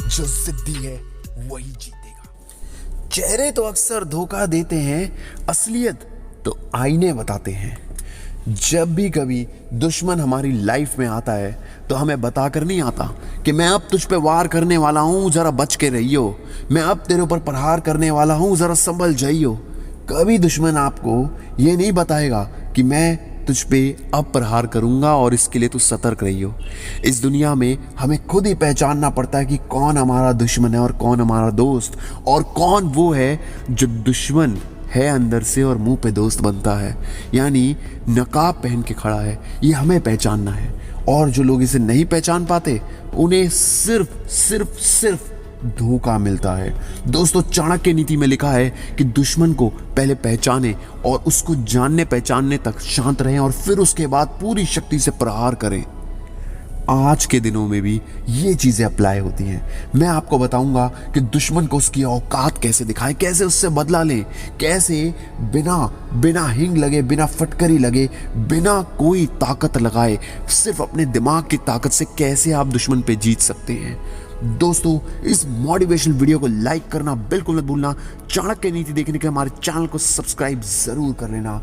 जो जिद्दी है वही जीतेगा। चेहरे तो अक्सर धोखा देते हैं, असलियत तो आईने बताते हैं। जब भी कभी दुश्मन हमारी लाइफ में आता है तो हमें बताकर नहीं आता कि मैं अब तुझ पे वार करने वाला हूं, जरा बच के रहियो, मैं अब तेरे ऊपर प्रहार करने वाला हूं, जरा संभल जाइयो। कभी दुश्मन आपको ये नहीं बताएगा कि मैं तुझ पे अब प्रहार करूंगा और इसके लिए तू सतर्क रहियो। इस दुनिया में हमें खुद ही पहचानना पड़ता है कि कौन हमारा दुश्मन है और कौन हमारा दोस्त, और कौन वो है जो दुश्मन है अंदर से और मुंह पे दोस्त बनता है, यानी नकाब पहन के खड़ा है। ये हमें पहचानना है, और जो लोग इसे नहीं पहचान पाते उन्हें सिर्फ सिर्फ सिर्फ धोखा मिलता है। दोस्तों, चाणक्य नीति में लिखा है कि दुश्मन को पहले पहचाने और उसको जानने पहचानने तक शांत रहें और फिर उसके बाद पूरी शक्ति से प्रहार करें। आज के दिनों में भी ये चीजें अप्लाई होती हैं। मैं आपको बताऊंगा कि दुश्मन को उसकी औकात कैसे दिखाएं, कैसे उससे बदला लें, कैसे बिना बिना हिंग लगे, बिना फटकरी लगे, बिना कोई ताकत लगाए, सिर्फ अपने दिमाग की ताकत से कैसे आप दुश्मन पे जीत सकते हैं। दोस्तों, इस मोटिवेशनल वीडियो को लाइक करना बिल्कुल मत भूलना। चाणक्य नीति देखने के लिए हमारे चैनल को सब्सक्राइब जरूर कर लेना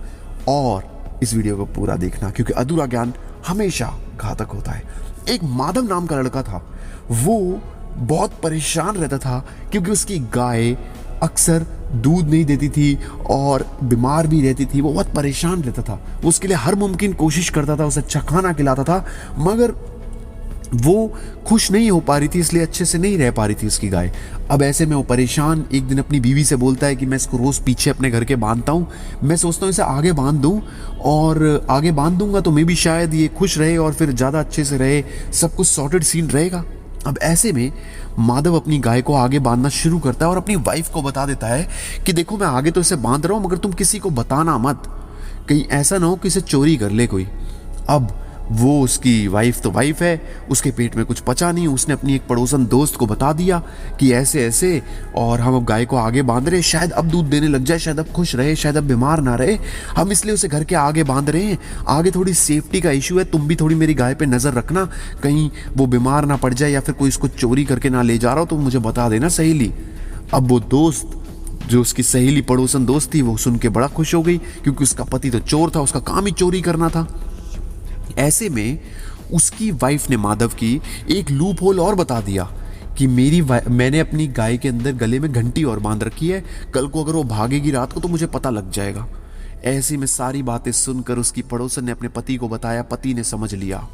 और इस वीडियो को पूरा देखना, क्योंकि अधूरा ज्ञान हमेशा घातक होता है। एक माधव नाम का लड़का था। वो बहुत परेशान रहता था क्योंकि उसकी गाय अक्सर दूध नहीं देती थी और बीमार भी रहती थी। वो बहुत परेशान रहता था। वो उसके लिए हर मुमकिन कोशिश करता था, उसे अच्छा खाना खिलाता था, मगर वो खुश नहीं हो पा रही थी, इसलिए अच्छे से नहीं रह पा रही थी उसकी गाय। अब ऐसे में वो परेशान एक दिन अपनी बीवी से बोलता है कि मैं इसको रोज पीछे अपने घर के बांधता हूँ, मैं सोचता हूँ इसे आगे बांध दूँ, और आगे बांध दूंगा तो मैं भी शायद ये खुश रहे और फिर ज़्यादा अच्छे से रहे, सब कुछ सॉर्टेड सीन रहेगा। अब ऐसे में माधव अपनी गाय को आगे बांधना शुरू करता है और अपनी वाइफ को बता देता है कि देखो, मैं आगे तो इसे बांध रहा हूँ, मगर तुम किसी को बताना मत, कहीं ऐसा ना हो कि इसे चोरी कर ले कोई। अब वो, उसकी वाइफ तो वाइफ है, उसके पेट में कुछ पचा नहीं, उसने अपनी एक पड़ोसन दोस्त को बता दिया कि ऐसे ऐसे, और हम अब गाय को आगे बांध रहे हैं, शायद अब दूध देने लग जाए, शायद अब खुश रहे, शायद अब बीमार ना रहे, हम इसलिए उसे घर के आगे बांध रहे हैं। आगे थोड़ी सेफ्टी का इशू है, तुम भी थोड़ी मेरी गाय पे नजर रखना, कहीं वो बीमार ना पड़ जाए या फिर कोई इसको चोरी करके ना ले जा रहा हो तो मुझे बता देना सहेली। अब वो दोस्त, जो उसकी सहेली पड़ोसन दोस्त थी, वो सुन के बड़ा खुश हो गई, क्योंकि उसका पति तो चोर था, उसका काम ही चोरी करना था। ऐसे में उसकी वाइफ ने माधव की एक लूप होल और बता दिया कि मैंने अपनी गाय के अंदर गले में घंटी और बांध रखी है, कल को अगर वो भागेगी रात को तो मुझे पता लग जाएगा। ऐसे में सारी बातें सुनकर उसकी पड़ोसन ने अपने पति को बताया। पति ने समझ लिया,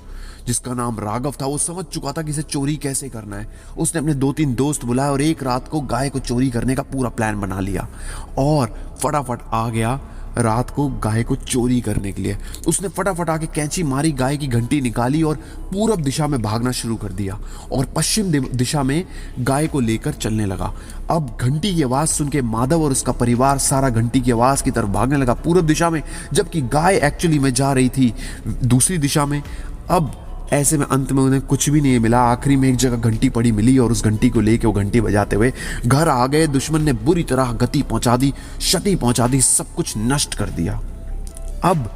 जिसका नाम राघव था, वो समझ चुका था कि इसे चोरी कैसे करना है। उसने अपने 2-3 दोस्त बुलाए और एक रात को गाय को चोरी करने का पूरा प्लान बना लिया और फटाफट आ गया रात को गाय को चोरी करने के लिए। उसने फटाफट आके कैंची मारी, गाय की घंटी निकाली और पूरब दिशा में भागना शुरू कर दिया और पश्चिम दिशा में गाय को लेकर चलने लगा। अब घंटी की आवाज सुन के माधव और उसका परिवार सारा घंटी की आवाज की तरफ भागने लगा पूरब दिशा में, जबकि गाय एक्चुअली में जा रही थी दूसरी दिशा में। अब ऐसे में अंत में उन्हें कुछ भी नहीं मिला। आखिरी में एक जगह घंटी पड़ी मिली और उस घंटी को लेके वो घंटी बजाते हुए घर आ गए। दुश्मन ने बुरी तरह गति पहुंचा दी, क्षति पहुंचा दी, सब कुछ नष्ट कर दिया। अब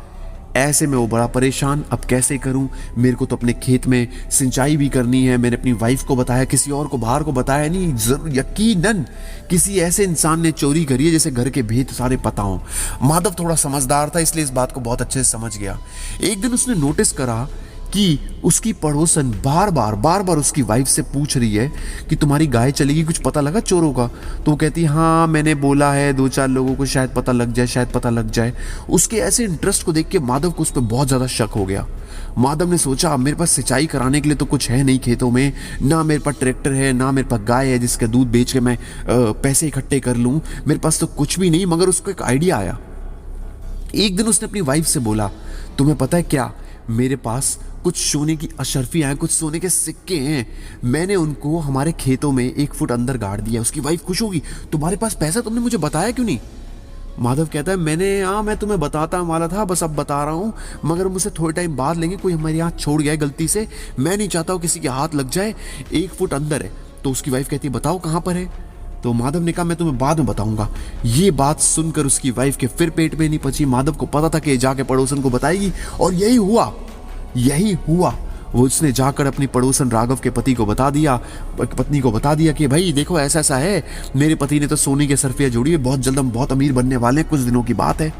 ऐसे में वो बड़ा परेशान, अब कैसे करूं, मेरे को तो अपने खेत में सिंचाई भी करनी है। मैंने अपनी वाइफ को बताया, किसी और को बाहर को बताया नहीं। जरूर यकीनन किसी ऐसे इंसान ने चोरी करी है जिसे घर के भेद सारे पता हो। माधव थोड़ा समझदार था, इसलिए इस बात को बहुत अच्छे से समझ गया। एक दिन उसने नोटिस करा कि उसकी पड़ोसन बार बार उसकी वाइफ से पूछ रही है कि तुम्हारी गाय चलेगी, कुछ पता लगा चोरों का? तो वो कहती, हाँ मैंने बोला है 2-4 लोगों को, शायद पता लग जाए, शायद पता लग जाए। उसके ऐसे इंटरेस्ट को देख के माधव को उस पर बहुत ज़्यादा शक हो गया। माधव ने सोचा, अब मेरे पास सिंचाई कराने के लिए तो कुछ है नहीं खेतों में, ना मेरे पास ट्रैक्टर है, ना मेरे पास गाय है जिसका दूध बेच के मैं पैसे इकट्ठे कर लूँ, मेरे पास तो कुछ भी नहीं। मगर उसको एक आइडिया आया। एक दिन उसने अपनी वाइफ से बोला, तुम्हें पता है क्या, मेरे पास कुछ सोने की अशर्फियाँ हैं, कुछ सोने के सिक्के हैं, मैंने उनको हमारे खेतों में 1 फुट अंदर गाड़ दिया। उसकी वाइफ खुश होगी, तुम्हारे पास पैसा, तुमने मुझे बताया क्यों नहीं? माधव कहता है, मैं तुम्हें बताता वाला था, बस अब बता रहा हूँ, मगर मुझसे थोड़े टाइम बाद लेंगे, कोई हमारे यहाँ छोड़ गया है गलती से, मैं नहीं चाहता हूँ किसी के हाथ लग जाए, 1 फुट अंदर है। तो उसकी वाइफ कहती है, बताओ कहाँ पर है? तो माधव ने कहा, मैं तुम्हें बाद में बताऊंगा। ये बात सुनकर उसकी वाइफ के फिर पेट में नहीं पची। माधव को पता था कि जाके पड़ोसन को बताएगी, और यही हुआ। वो उसने जाकर अपनी पड़ोसन राघव के पति को बता दिया, पत्नी को बता दिया कि भाई देखो ऐसा ऐसा है, मेरे पति ने तो सोने की सरफियाँ जोड़ी है, बहुत जल्द हम बहुत अमीर बनने वाले हैं, कुछ दिनों की बात है।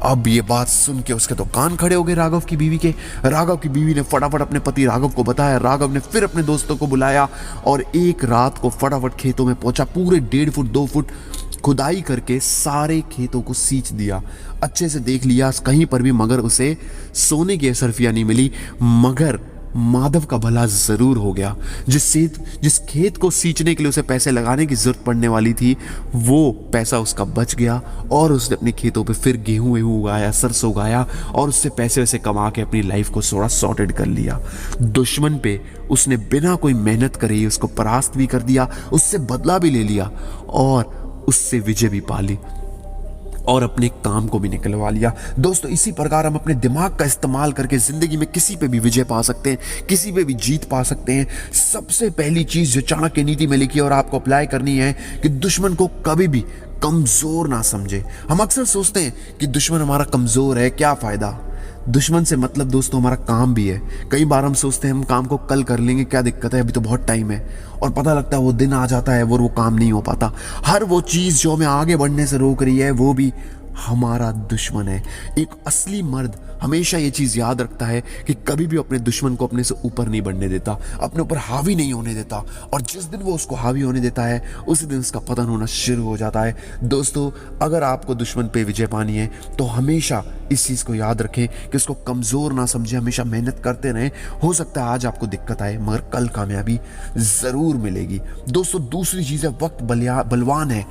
अब ये बात सुन के उसके तो कान खड़े हो गए राघव की बीवी के। राघव की बीवी ने फटाफट अपने पति राघव को बताया। राघव ने फिर अपने दोस्तों को बुलाया और एक रात को फटाफट खेतों में पहुंचा। पूरे 1.5 फुट 2 फुट खुदाई करके सारे खेतों को सींच दिया, अच्छे से देख लिया, कहीं पर भी मगर उसे सोने की सरफियां नहीं मिली। मगर माधव का भला जरूर हो गया। जिस खेत को सींचने के लिए उसे पैसे लगाने की जरूरत पड़ने वाली थी, वो पैसा उसका बच गया और उसने अपने खेतों पे फिर गेहूं वेहूं उगाया, सरसों उगाया और उससे पैसे वैसे कमा के अपनी लाइफ को थोड़ा सॉर्टेड कर लिया। दुश्मन पे उसने बिना कोई मेहनत करे ही उसको परास्त भी कर दिया, उससे बदला भी ले लिया और उससे विजय भी पा ली और अपने काम को भी निकलवा लिया। दोस्तों, इसी प्रकार हम अपने दिमाग का इस्तेमाल करके जिंदगी में किसी पे भी विजय पा सकते हैं, किसी पे भी जीत पा सकते हैं। सबसे पहली चीज जो चाणक्य नीति में लिखी है और आपको अप्लाई करनी है कि दुश्मन को कभी भी कमजोर ना समझे। हम अक्सर सोचते हैं कि दुश्मन हमारा कमजोर है, क्या फायदा। दुश्मन से मतलब दोस्तों हमारा काम भी है। कई बार हम सोचते हैं हम काम को कल कर लेंगे, क्या दिक्कत है, अभी तो बहुत टाइम है, और पता लगता है वो दिन आ जाता है वो काम नहीं हो पाता। हर वो चीज जो हमें आगे बढ़ने से रोक रही है वो भी हमारा दुश्मन है। एक असली मर्द हमेशा ये चीज याद रखता है कि कभी भी अपने दुश्मन को अपने से ऊपर नहीं बढ़ने देता, अपने ऊपर हावी नहीं होने देता, और जिस दिन वो उसको हावी होने देता है उसी दिन उसका पतन होना शुरू हो जाता है। दोस्तों, अगर आपको दुश्मन पे विजय पानी है तो हमेशा इस चीज को याद रखें कि उसको कमजोर ना समझे, हमेशा मेहनत करते रहें। हो सकता है आज आपको दिक्कत आए मगर कल कामयाबी जरूर मिलेगी। दोस्तों, दूसरी चीज है वक्त बलवान है।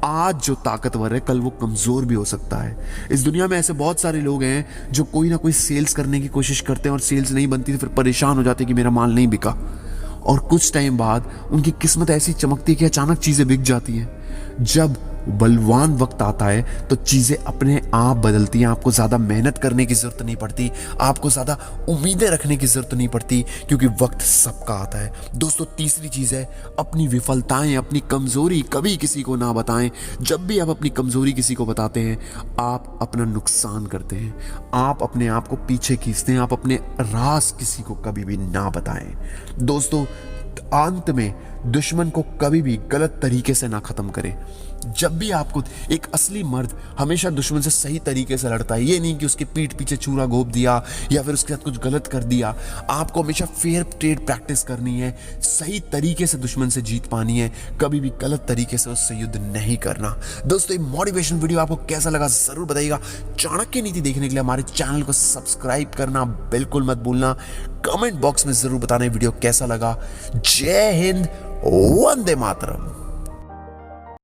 आज जो ताकतवर है कल वो कमजोर भी हो सकता है। इस दुनिया में ऐसे बहुत सारे लोग हैं जो कोई ना कोई सेल्स करने की कोशिश करते हैं और सेल्स नहीं बनती तो फिर परेशान हो जाते हैं कि मेरा माल नहीं बिका, और कुछ टाइम बाद उनकी किस्मत ऐसी चमकती है कि अचानक चीजें बिक जाती हैं। जब बलवान वक्त आता है तो चीजें अपने आप बदलती हैं। आपको ज्यादा मेहनत करने की जरूरत नहीं पड़ती, आपको ज्यादा उम्मीदें रखने की जरूरत नहीं पड़ती, क्योंकि वक्त सबका आता है। दोस्तों, तीसरी चीज है अपनी विफलताएं, अपनी कमजोरी कभी किसी को ना बताएं। जब भी आप अपनी कमजोरी किसी को बताते हैं आप अपना नुकसान करते हैं, आप अपने आप को पीछे खींचते हैं, आप अपने राज किसी को कभी भी ना बताएं। दोस्तों, अंत में दुश्मन को कभी भी गलत तरीके से ना खत्म करें। जब भी आपको एक असली मर्द हमेशा दुश्मन से सही तरीके से लड़ता है, ये नहीं कि उसके पीठ पीछे छुरा घोंप दिया या फिर उसके साथ कुछ गलत कर दिया। आपको हमेशा फेयर ट्रेड प्रैक्टिस करनी है, सही तरीके से दुश्मन से जीत पानी है, कभी भी गलत तरीके से उससे युद्ध नहीं करना। दोस्तों, ये मोटिवेशन वीडियो आपको कैसा लगा जरूर बताइएगा। चाणक्य नीति देखने के लिए हमारे चैनल को सब्सक्राइब करना बिल्कुल मत भूलना। कमेंट बॉक्स में जरूर बताना वीडियो कैसा लगा। जय हिंद, वंदे मातरम।